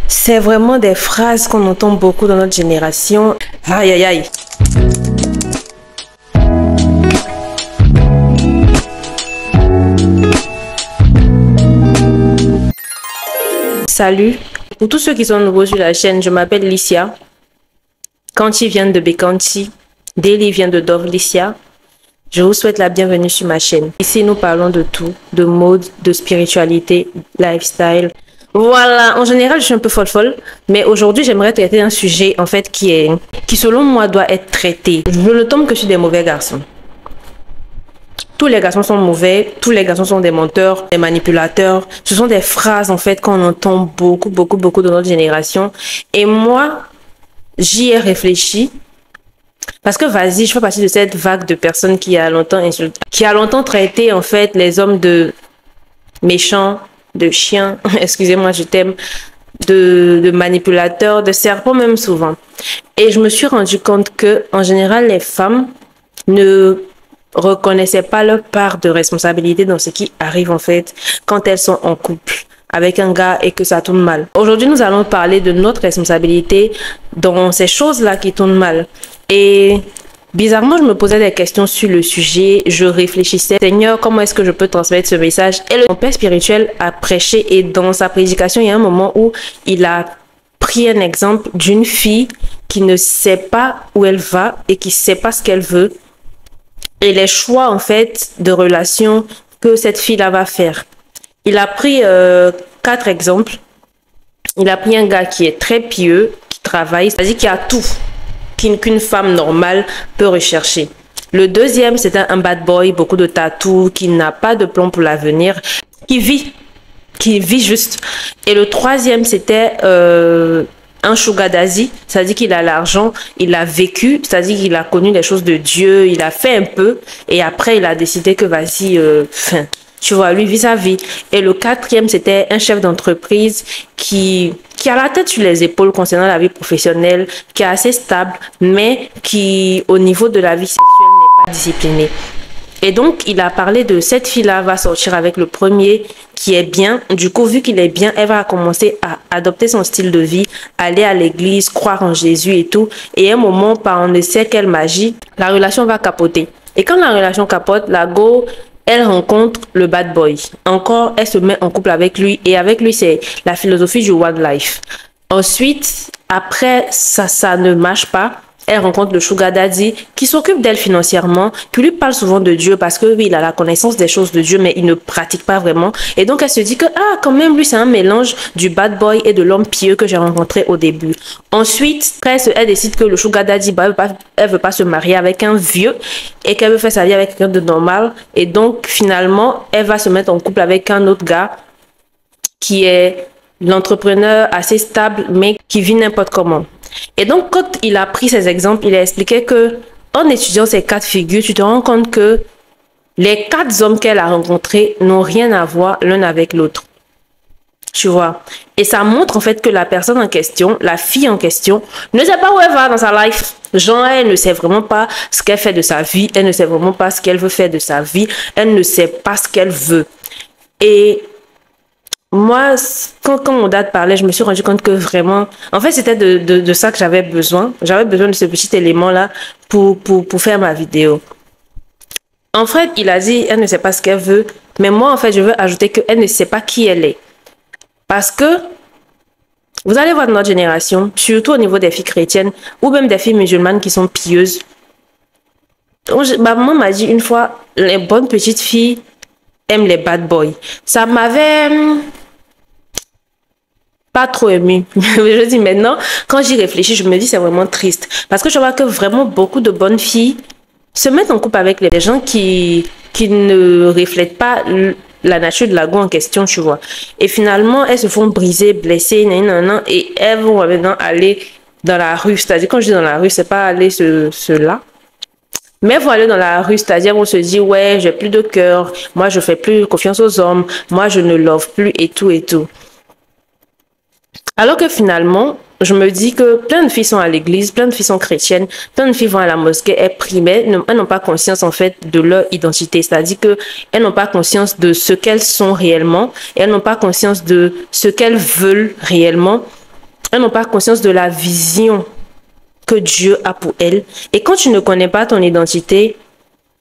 C'est vraiment des phrases qu'on entend beaucoup dans notre génération. Aïe, aïe, aïe. Salut. Pour tous ceux qui sont nouveaux sur la chaîne, je m'appelle Licia. Kanti vient de Bekanti. Deli vient de Dovlicia. Je vous souhaite la bienvenue sur ma chaîne. Ici, nous parlons de tout, de mode, de spiritualité, lifestyle. Voilà, en général, je suis un peu folle, mais aujourd'hui, j'aimerais traiter un sujet, en fait, qui selon moi, doit être traité. Je ne tombe que sur des mauvais garçons. Tous les garçons sont mauvais, tous les garçons sont des menteurs, des manipulateurs. Ce sont des phrases, en fait, qu'on entend beaucoup dans notre génération. Et moi, j'y ai réfléchi. Parce que vas-y, je fais partie de cette vague de personnes qui a longtemps insulté, qui a longtemps traité, en fait, les hommes de méchants, de chiens, excusez-moi, je t'aime, de manipulateurs, de serpents même souvent. Et je me suis rendu compte que, en général, les femmes ne reconnaissaient pas leur part de responsabilité dans ce qui arrive, en fait, quand elles sont en couple avec un gars et que ça tourne mal. Aujourd'hui, nous allons parler de notre responsabilité dans ces choses-là qui tournent mal. Et bizarrement, je me posais des questions sur le sujet. Je réfléchissais, Seigneur, comment est-ce que je peux transmettre ce message? Et mon père spirituel a prêché et dans sa prédication, il y a un moment où il a pris un exemple d'une fille qui ne sait pas où elle va et qui ne sait pas ce qu'elle veut. Et les choix, en fait, de relations que cette fille-là va faire. Il a pris 4 exemples. Il a pris un gars qui est très pieux, qui travaille, c'est-à-dire qui a tout qu'une femme normale peut rechercher. Le deuxième, c'était un bad boy, beaucoup de tatous, qui n'a pas de plan pour l'avenir, qui vit juste. Et le troisième, c'était un sugar daddy, c'est-à-dire qu'il a l'argent, il a vécu, c'est-à-dire qu'il a connu les choses de Dieu, il a fait un peu, et après il a décidé que vas-y, tu vois, lui vit sa vie. Et le quatrième, c'était un chef d'entreprise qui a la tête sur les épaules concernant la vie professionnelle, qui est assez stable, mais qui, au niveau de la vie sexuelle, n'est pas discipliné. Et donc, il a parlé de cette fille-là va sortir avec le premier qui est bien. Du coup, vu qu'il est bien, elle va commencer à adopter son style de vie, aller à l'église, croire en Jésus et tout. Et à un moment, par on ne sait quelle magie, la relation va capoter. Et quand la relation capote, la go, elle rencontre le bad boy. Encore, elle se met en couple avec lui. Et avec lui, c'est la philosophie du one life. Ensuite, après, ça ne marche pas. Elle rencontre le sugar daddy qui s'occupe d'elle financièrement, qui lui parle souvent de Dieu parce que oui, il a la connaissance des choses de Dieu, mais il ne pratique pas vraiment. Et donc, elle se dit que, ah, quand même, lui, c'est un mélange du bad boy et de l'homme pieux que j'ai rencontré au début. Ensuite, elle décide que le sugar daddy, bah, elle veut pas se marier avec un vieux et qu'elle veut faire sa vie avec quelqu'un de normal. Et donc, finalement, elle va se mettre en couple avec un autre gars qui est l'entrepreneur assez stable, mais qui vit n'importe comment. Et donc, quand il a pris ces exemples, il a expliqué que en étudiant ces 4 figures, tu te rends compte que les 4 hommes qu'elle a rencontrés n'ont rien à voir l'un avec l'autre. Tu vois? Et ça montre en fait que la personne en question, la fille en question, ne sait pas où elle va dans sa life. Genre, elle ne sait vraiment pas ce qu'elle fait de sa vie. Elle ne sait vraiment pas ce qu'elle veut faire de sa vie. Elle ne sait pas ce qu'elle veut. Et moi, quand mon dad parlait, je me suis rendu compte que vraiment, en fait, c'était de ça que j'avais besoin. J'avais besoin de ce petit élément-là pour faire ma vidéo. En fait, il a dit, elle ne sait pas ce qu'elle veut. Mais moi, en fait, je veux ajouter qu'elle ne sait pas qui elle est. Parce que, vous allez voir dans notre génération, surtout au niveau des filles chrétiennes, ou même des filles musulmanes qui sont pieuses. Ma maman m'a dit une fois, les bonnes petites filles aiment les bad boys. Ça m'avait pas trop ému. Je dis maintenant, quand j'y réfléchis, je me dis c'est vraiment triste. Parce que je vois que vraiment beaucoup de bonnes filles se mettent en couple avec les gens qui ne reflètent pas la nature de la go en question, tu vois. Et finalement, elles se font briser, blesser, et elles vont maintenant aller dans la rue. C'est-à-dire, quand je dis dans la rue, c'est pas aller là. Mais vous allez dans la rue, c'est-à-dire on se dit, ouais, j'ai plus de cœur, moi je fais plus confiance aux hommes, moi je ne love plus et tout et tout. Alors que finalement, je me dis que plein de filles sont à l'église, plein de filles sont chrétiennes, plein de filles vont à la mosquée, elles prient, mais elles n'ont pas conscience en fait de leur identité. C'est-à-dire que elles n'ont pas conscience de ce qu'elles sont réellement, et elles n'ont pas conscience de ce qu'elles veulent réellement. Elles n'ont pas conscience de la vision que Dieu a pour elles. Et quand tu ne connais pas ton identité,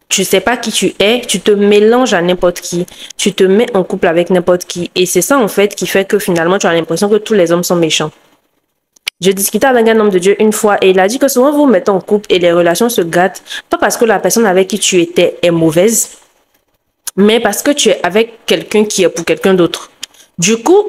tu sais pas qui tu es, tu te mélanges à n'importe qui, tu te mets en couple avec n'importe qui. Et c'est ça en fait qui fait que finalement tu as l'impression que tous les hommes sont méchants. Je discutais avec un homme de Dieu une fois et il a dit que souvent vous vous mettez en couple et les relations se gâtent, pas parce que la personne avec qui tu étais est mauvaise, mais parce que tu es avec quelqu'un qui est pour quelqu'un d'autre. Du coup,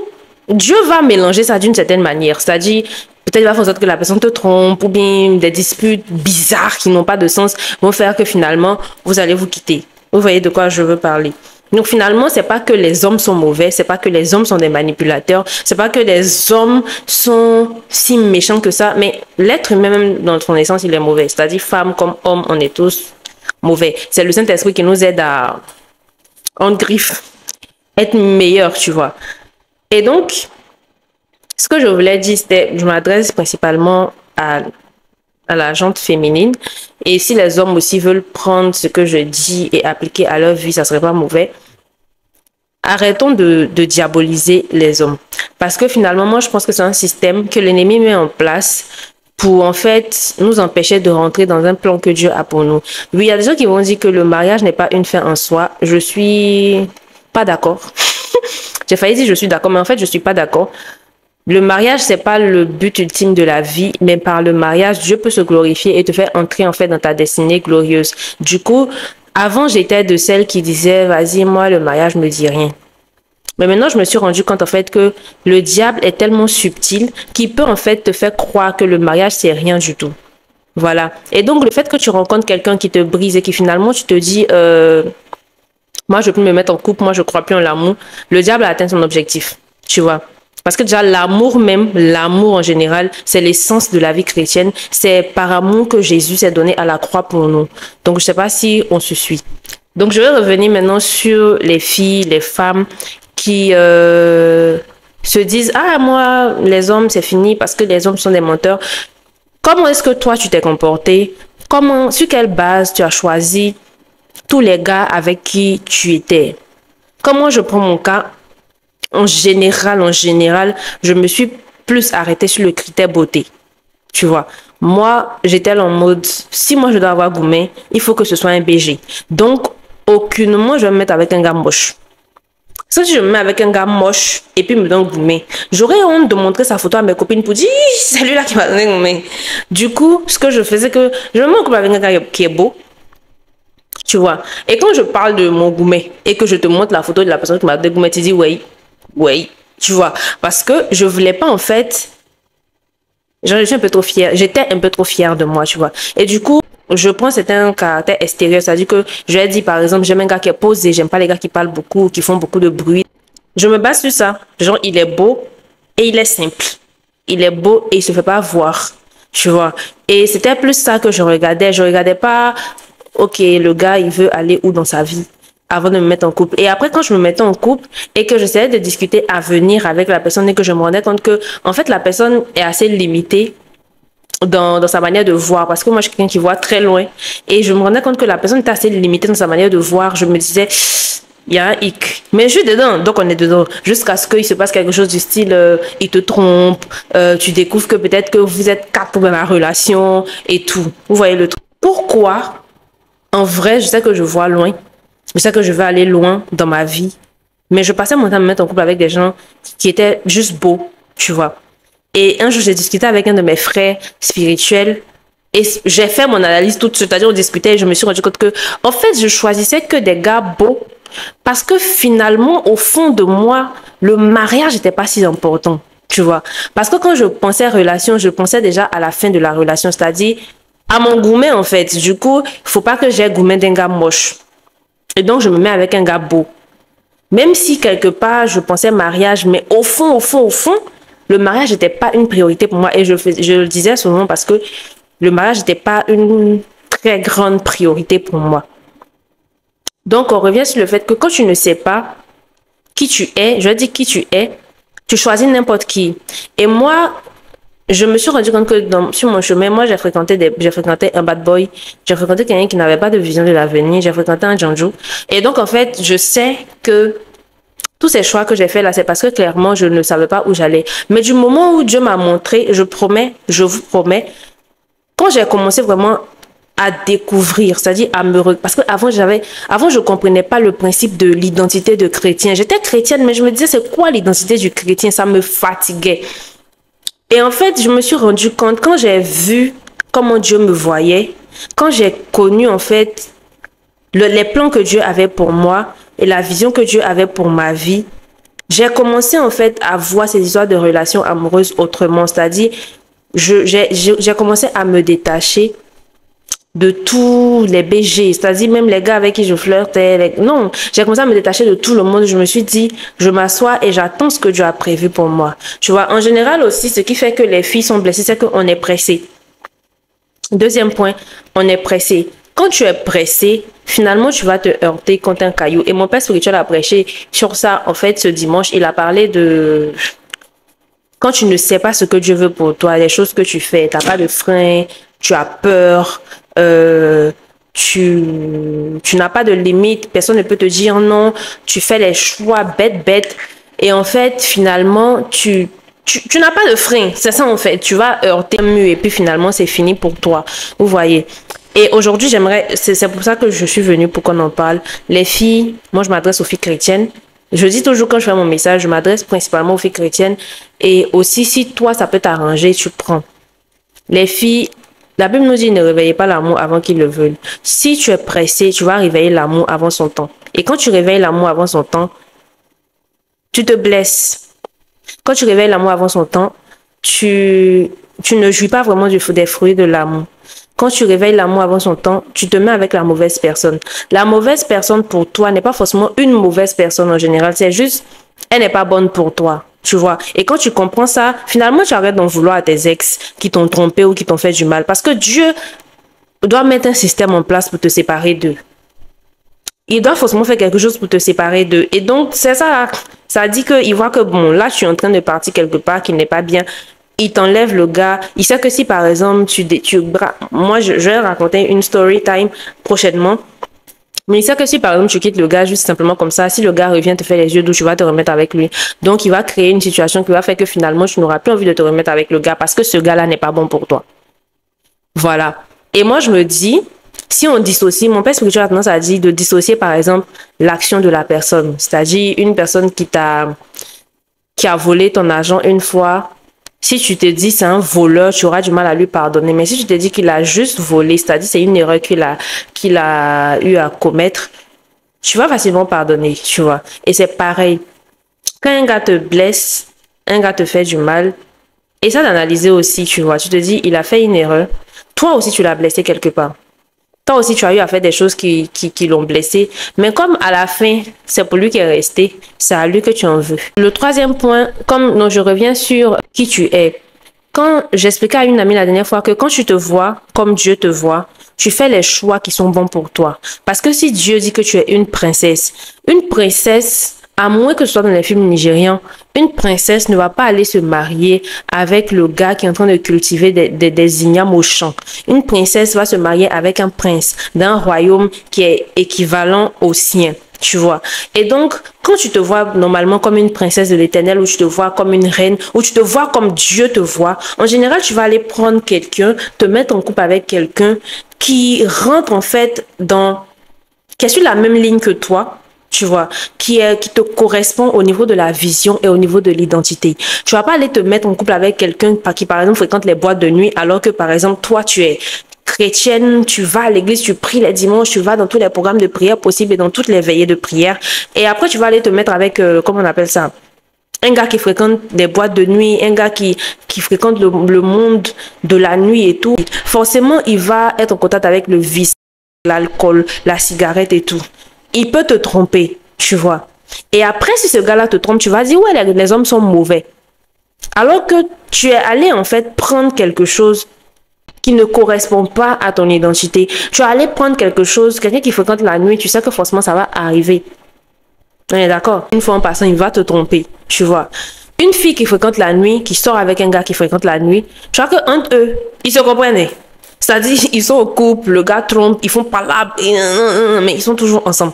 Dieu va mélanger ça d'une certaine manière. C'est-à-dire, peut-être il va faire en sorte que la personne te trompe ou bien des disputes bizarres qui n'ont pas de sens vont faire que finalement, vous allez vous quitter. Vous voyez de quoi je veux parler. Donc finalement, c'est pas que les hommes sont mauvais, c'est pas que les hommes sont des manipulateurs, c'est pas que les hommes sont si méchants que ça, mais l'être humain même dans son essence, il est mauvais. C'est-à-dire, femme comme homme, on est tous mauvais. C'est le Saint-Esprit qui nous aide à, en griffe, être meilleur, tu vois. Et donc, ce que je voulais dire, c'était, je m'adresse principalement à la gente féminine. Et si les hommes aussi veulent prendre ce que je dis et appliquer à leur vie, ça serait pas mauvais. Arrêtons de diaboliser les hommes. Parce que finalement, moi, je pense que c'est un système que l'ennemi met en place pour, en fait, nous empêcher de rentrer dans un plan que Dieu a pour nous. Oui, il y a des gens qui vont dire que le mariage n'est pas une fin en soi. Je suis pas d'accord. J'ai failli dire je suis d'accord, mais en fait, je suis pas d'accord. Le mariage, c'est pas le but ultime de la vie, mais par le mariage, Dieu peut se glorifier et te faire entrer, en fait, dans ta destinée glorieuse. Du coup, avant, j'étais de celles qui disaient, vas-y, moi, le mariage me dit rien. Mais maintenant, je me suis rendu compte, en fait, que le diable est tellement subtil qu'il peut, en fait, te faire croire que le mariage, c'est rien du tout. Voilà. Et donc, le fait que tu rencontres quelqu'un qui te brise et qui finalement, tu te dis, moi, je peux me mettre en couple, moi, je crois plus en l'amour. Le diable a atteint son objectif, tu vois. Parce que déjà, l'amour même, l'amour en général, c'est l'essence de la vie chrétienne. C'est par amour que Jésus s'est donné à la croix pour nous. Donc, je sais pas si on se suit. Donc, je vais revenir maintenant sur les filles, les femmes qui se disent, ah, moi, les hommes, c'est fini parce que les hommes sont des menteurs. Comment est-ce que toi, tu t'es comporté? Comment, sur quelle base tu as choisi tous les gars avec qui tu étais? Comment je prends mon cas? En général, je me suis plus arrêtée sur le critère beauté. Tu vois, moi, j'étais en mode, si moi je dois avoir gourmet, il faut que ce soit un BG. Donc, aucunement, je vais me mettre avec un gars moche. Si je me mets avec un gars moche et puis me donne gourmet, j'aurais honte de montrer sa photo à mes copines pour dire, c'est lui-là qui m'a donné gourmet. Du coup, ce que je faisais, que je me mets en couple avec un gars qui est beau. Tu vois, et quand je parle de mon gourmet et que je te montre la photo de la personne qui m'a donné gourmet, tu dis, oui, tu vois, parce que je voulais pas en fait, je suis un peu trop fière, j'étais un peu trop fière de moi, tu vois. Et du coup, je prends certains caractères extérieurs, c'est-à-dire que je vais dire par exemple, j'aime un gars qui est posé, j'aime pas les gars qui parlent beaucoup, qui font beaucoup de bruit. Je me base sur ça, genre il est beau et il est simple. Il est beau et il se fait pas voir, tu vois. Et c'était plus ça que je regardais pas, ok, le gars il veut aller où dans sa vie avant de me mettre en couple. Et après, quand je me mettais en couple et que j'essayais de discuter à venir avec la personne et que je me rendais compte que, en fait, la personne est assez limitée dans sa manière de voir. Parce que moi, je suis quelqu'un qui voit très loin. Et je me rendais compte que la personne était assez limitée dans sa manière de voir. Je me disais, il y a un hic. Mais je suis dedans, donc on est dedans. Jusqu'à ce qu'il se passe quelque chose du style, il te trompe, tu découvres que peut-être que vous êtes quatre dans la relation et tout. Vous voyez le truc. Pourquoi? En vrai, je sais que je vois loin. Je sais que je vais aller loin dans ma vie. Mais je passais mon temps à me mettre en couple avec des gens qui étaient juste beaux, tu vois. Et un jour, j'ai discuté avec un de mes frères spirituels. Et j'ai fait mon analyse tout de suite. C'est-à-dire, on discutait et je me suis rendu compte que, en fait, je choisissais que des gars beaux. Parce que finalement, au fond de moi, le mariage n'était pas si important, tu vois. Parce que quand je pensais relation, je pensais déjà à la fin de la relation. C'est-à-dire, à mon gourmet, en fait. Du coup, il ne faut pas que j'ai gourmet d'un gars moche. Et donc, je me mets avec un gars beau. Même si, quelque part, je pensais mariage, mais au fond, le mariage n'était pas une priorité pour moi. Et je le disais souvent parce que le mariage n'était pas une très grande priorité pour moi. Donc, on revient sur le fait que quand tu ne sais pas qui tu es, je dis qui tu es, tu choisis n'importe qui. Et moi, je me suis rendu compte que sur mon chemin, moi, j'ai fréquenté un bad boy, j'ai fréquenté quelqu'un qui n'avait pas de vision de l'avenir, j'ai fréquenté un Janju. Et donc, en fait, je sais que tous ces choix que j'ai faits là, c'est parce que clairement, je ne savais pas où j'allais. Mais du moment où Dieu m'a montré, je promets, je vous promets, quand j'ai commencé vraiment à découvrir, c'est-à-dire parce que avant je comprenais pas le principe de l'identité de chrétien. J'étais chrétienne, mais je me disais c'est quoi l'identité du chrétien? Ça me fatiguait. Et en fait, je me suis rendu compte quand j'ai vu comment Dieu me voyait, quand j'ai connu en fait les plans que Dieu avait pour moi et la vision que Dieu avait pour ma vie, j'ai commencé en fait à voir ces histoires de relations amoureuses autrement. C'est-à-dire, j'ai commencé à me détacher de tous les BG, c'est-à-dire même les gars avec qui je flirtais. Non, j'ai commencé à me détacher de tout le monde. Je me suis dit, je m'assois et j'attends ce que Dieu a prévu pour moi. Tu vois, en général aussi, ce qui fait que les filles sont blessées, c'est qu'on est pressé. Deuxième point, on est pressé. Quand tu es pressé, finalement, tu vas te heurter contre un caillou. Et mon père spirituel a prêché sur ça, en fait, ce dimanche. Il a parlé de quand tu ne sais pas ce que Dieu veut pour toi, les choses que tu fais, tu n'as pas de frein, tu as peur, tu n'as pas de limite, personne ne peut te dire non, tu fais les choix bêtes. Et en fait, finalement, tu n'as pas de frein. C'est ça, en fait. Tu vas heurter un mur et puis finalement, c'est fini pour toi. Vous voyez. Et aujourd'hui, c'est pour ça que je suis venue pour qu'on en parle. Les filles, moi, je m'adresse aux filles chrétiennes. Je dis toujours quand je fais mon message, je m'adresse principalement aux filles chrétiennes. Et aussi, si toi, ça peut t'arranger, tu prends. Les filles, la Bible nous dit ne réveillez pas l'amour avant qu'il le veuille. Si tu es pressé, tu vas réveiller l'amour avant son temps. Et quand tu réveilles l'amour avant son temps, tu te blesses. Quand tu réveilles l'amour avant son temps, tu ne jouis pas vraiment des fruits de l'amour. Quand tu réveilles l'amour avant son temps, tu te mets avec la mauvaise personne. La mauvaise personne pour toi n'est pas forcément une mauvaise personne en général. C'est juste, elle n'est pas bonne pour toi. Tu vois. Et quand tu comprends ça, finalement, tu arrêtes d'en vouloir à tes ex qui t'ont trompé ou qui t'ont fait du mal. Parce que Dieu doit mettre un système en place pour te séparer d'eux. Il doit forcément faire quelque chose pour te séparer d'eux. Et donc, c'est ça. Ça dit qu'il voit que, bon, là, tu es en train de partir quelque part qui n'est pas bien. Il t'enlève le gars. Il sait que si, par exemple, moi, je vais raconter une story time prochainement. Mais il sait que si, par exemple, tu quittes le gars juste simplement comme ça, si le gars revient te faire les yeux doux, tu vas te remettre avec lui. Donc, il va créer une situation qui va faire que finalement, tu n'auras plus envie de te remettre avec le gars parce que ce gars-là n'est pas bon pour toi. Voilà. Et moi, je me dis, si on dissocie, mon père spirituel a tendance à dire de dissocier, par exemple, l'action de la personne. C'est-à-dire, une personne qui a volé ton argent une fois. Si tu te dis c'est un voleur, tu auras du mal à lui pardonner. Mais si tu te dis qu'il a juste volé, c'est-à-dire c'est une erreur qu'il a eu à commettre, tu vas facilement pardonner, tu vois. Et c'est pareil. Quand un gars te blesse, un gars te fait du mal, essaie d'analyser aussi, tu vois. Tu te dis, il a fait une erreur. Toi aussi, tu l'as blessé quelque part. Toi aussi, tu as eu à faire des choses qui l'ont blessé. Mais comme à la fin, c'est pour lui qui est resté, c'est à lui que tu en veux. Le troisième point, non, je reviens sur qui tu es. Quand j'expliquais à une amie la dernière fois que quand tu te vois comme Dieu te voit, tu fais les choix qui sont bons pour toi. Parce que si Dieu dit que tu es une princesse, à moins que ce soit dans les films nigérians, une princesse ne va pas aller se marier avec le gars qui est en train de cultiver des ignames au champ. Une princesse va se marier avec un prince d'un royaume qui est équivalent au sien, tu vois. Et donc, quand tu te vois normalement comme une princesse de l'Éternel, ou tu te vois comme une reine, ou tu te vois comme Dieu te voit, en général, tu vas aller prendre quelqu'un, te mettre en couple avec quelqu'un qui rentre en fait qui est sur la même ligne que toi, tu vois, qui te correspond au niveau de la vision et au niveau de l'identité. Tu vas pas aller te mettre en couple avec quelqu'un qui, par exemple, fréquente les boîtes de nuit, alors que, par exemple, toi, tu es chrétienne, tu vas à l'église, tu pries les dimanches, tu vas dans tous les programmes de prière possibles et dans toutes les veillées de prière. Et après, tu vas aller te mettre avec, comment on appelle ça? Un gars qui fréquente des boîtes de nuit, un gars qui fréquente le monde de la nuit et tout. Forcément, il va être en contact avec le vice, l'alcool, la cigarette et tout. Il peut te tromper, tu vois. Et après, si ce gars-là te trompe, tu vas dire, ouais, les hommes sont mauvais. Alors que tu es allé, en fait, prendre quelque chose qui ne correspond pas à ton identité. Tu es allé prendre quelque chose, quelqu'un qui fréquente la nuit, tu sais que forcément, ça va arriver. On est d'accord? Une fois en passant, il va te tromper, tu vois. Une fille qui fréquente la nuit, qui sort avec un gars qui fréquente la nuit, tu vois qu'entre eux, ils se comprennent. C'est-à-dire, ils sont au couple, le gars trompe, ils font palabre, mais ils sont toujours ensemble.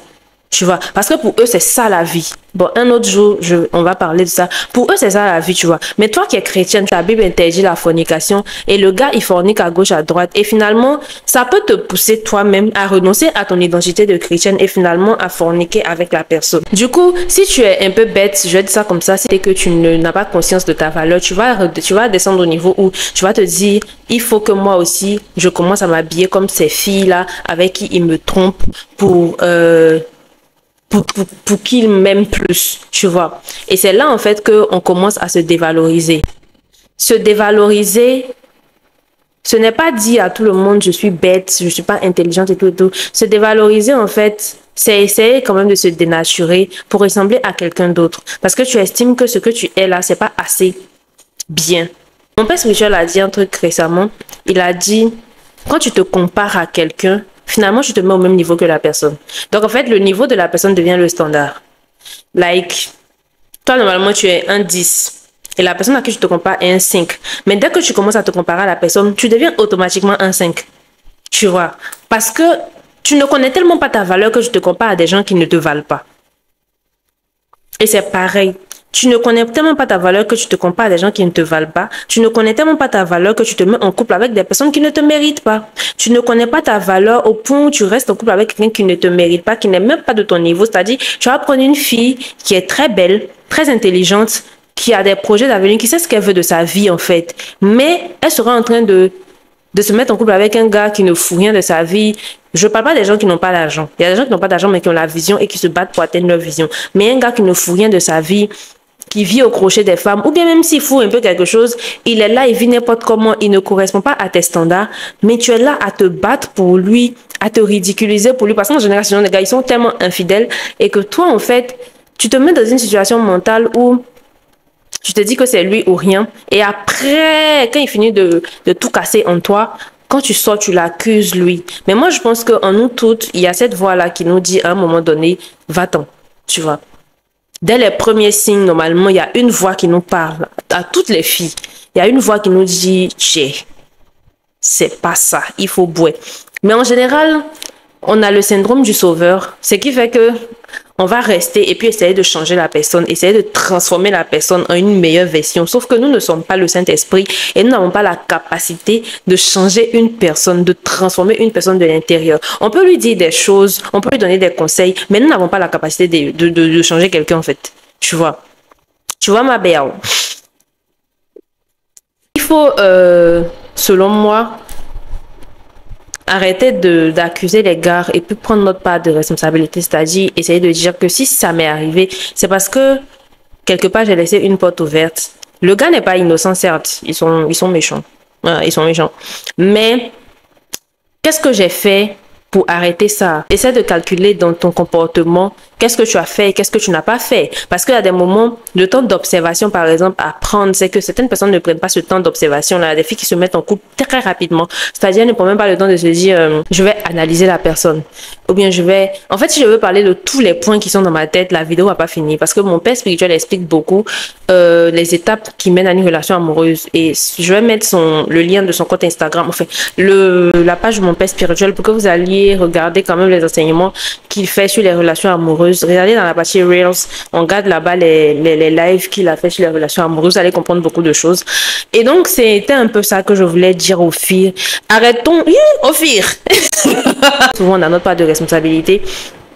Tu vois, parce que pour eux, c'est ça la vie. Bon, un autre jour, on va parler de ça. Pour eux, c'est ça la vie, tu vois. Mais toi qui es chrétienne, la Bible interdit la fornication et le gars, il fornique à gauche, à droite. Et finalement, ça peut te pousser toi-même à renoncer à ton identité de chrétienne et finalement à forniquer avec la personne. Du coup, si tu es un peu bête, je vais dire ça comme ça, c'est que tu n'as pas conscience de ta valeur, tu vas descendre au niveau où tu vas te dire, il faut que moi aussi, je commence à m'habiller comme ces filles-là avec qui ils me trompent pour qu'ils m'aiment plus, tu vois. Et c'est là, en fait, qu'on commence à se dévaloriser. Se dévaloriser, ce n'est pas dire à tout le monde, je suis bête, je suis pas intelligente et tout et tout. Se dévaloriser, en fait, c'est essayer quand même de se dénaturer pour ressembler à quelqu'un d'autre. Parce que tu estimes que ce que tu es là, c'est pas assez bien. Mon père spirituel a dit un truc récemment. Il a dit, quand tu te compares à quelqu'un, finalement, tu te mets au même niveau que la personne. Donc, en fait, le niveau de la personne devient le standard. Like, toi, normalement, tu es un 10. Et la personne à qui tu te compares est un 5. Mais dès que tu commences à te comparer à la personne, tu deviens automatiquement un 5. Tu vois? Parce que tu ne connais tellement pas ta valeur que tu te compares à des gens qui ne te valent pas. Et c'est pareil. Tu ne connais tellement pas ta valeur que tu te compares à des gens qui ne te valent pas. Tu ne connais tellement pas ta valeur que tu te mets en couple avec des personnes qui ne te méritent pas. Tu ne connais pas ta valeur au point où tu restes en couple avec quelqu'un qui ne te mérite pas, qui n'est même pas de ton niveau. C'est-à-dire, tu vas prendre une fille qui est très belle, très intelligente, qui a des projets d'avenir, qui sait ce qu'elle veut de sa vie en fait. Mais elle sera en train de se mettre en couple avec un gars qui ne fout rien de sa vie. Je ne parle pas des gens qui n'ont pas d'argent. Il y a des gens qui n'ont pas d'argent mais qui ont la vision et qui se battent pour atteindre leur vision. Mais un gars qui ne fout rien de sa vie, qui vit au crochet des femmes, ou bien même s'il fout un peu quelque chose, il est là, il vit n'importe comment, il ne correspond pas à tes standards, mais tu es là à te battre pour lui, à te ridiculiser pour lui, parce qu'en général, sinon, les gars, ils sont tellement infidèles, et que toi, en fait, tu te mets dans une situation mentale où tu te dis que c'est lui ou rien, et après, quand il finit de tout casser en toi, quand tu sors, tu l'accuses lui. Mais moi, je pense qu'en nous toutes, il y a cette voix-là qui nous dit à un moment donné, va-t'en, tu vois. Dès les premiers signes, normalement, il y a une voix qui nous parle. À toutes les filles, il y a une voix qui nous dit, c'est pas ça, il faut bouer. Mais en général, on a le syndrome du sauveur, ce qui fait que on va rester et puis essayer de changer la personne, essayer de transformer la personne en une meilleure version. Sauf que nous ne sommes pas le Saint-Esprit et nous n'avons pas la capacité de changer une personne, de transformer une personne de l'intérieur. On peut lui dire des choses, on peut lui donner des conseils, mais nous n'avons pas la capacité de changer quelqu'un en fait. Tu vois? Tu vois ma belle? Il faut, selon moi, arrêter d'accuser les gars et puis prendre notre part de responsabilité, c'est-à-dire essayer de dire que si ça m'est arrivé, c'est parce que quelque part j'ai laissé une porte ouverte. Le gars n'est pas innocent, certes, ils sont méchants. Ils sont méchants. Mais qu'est-ce que j'ai fait pour arrêter ça? Essaie de calculer dans ton comportement qu'est-ce que tu as fait et qu'est-ce que tu n'as pas fait. Parce qu'il y a des moments, le temps d'observation, par exemple, à prendre, c'est que certaines personnes ne prennent pas ce temps d'observation. Là, il y a des filles qui se mettent en couple très rapidement. C'est-à-dire, elles ne prennent même pas le temps de se dire, je vais analyser la personne. Ou bien je vais... En fait, si je veux parler de tous les points qui sont dans ma tête, la vidéo va pas finir. Parce que mon père spirituel explique beaucoup les étapes qui mènent à une relation amoureuse. Et je vais mettre le lien de son compte Instagram, enfin, la page de mon père spirituel pour que vous alliez regarder quand même les enseignements qu'il fait sur les relations amoureuses. Regardez dans la partie Reels, on regarde là-bas les lives qu'il a fait sur les relations amoureuses, vous allez comprendre beaucoup de choses. Et donc, c'était un peu ça que je voulais dire aux filles. Arrêtons, aux filles. Souvent, on a notre part de responsabilité.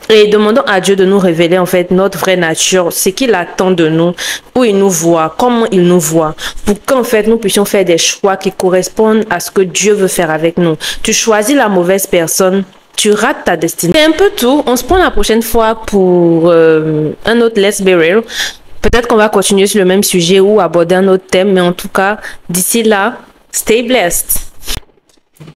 Et demandons à Dieu de nous révéler en fait notre vraie nature, ce qu'il attend de nous, où il nous voit, comment il nous voit, pour qu'en fait nous puissions faire des choix qui correspondent à ce que Dieu veut faire avec nous. Tu choisis la mauvaise personne, tu rates ta destinée. C'est un peu tout. On se prend la prochaine fois pour un autre Let's Be Real. Peut-être qu'on va continuer sur le même sujet ou aborder un autre thème, mais en tout cas, d'ici là, stay blessed.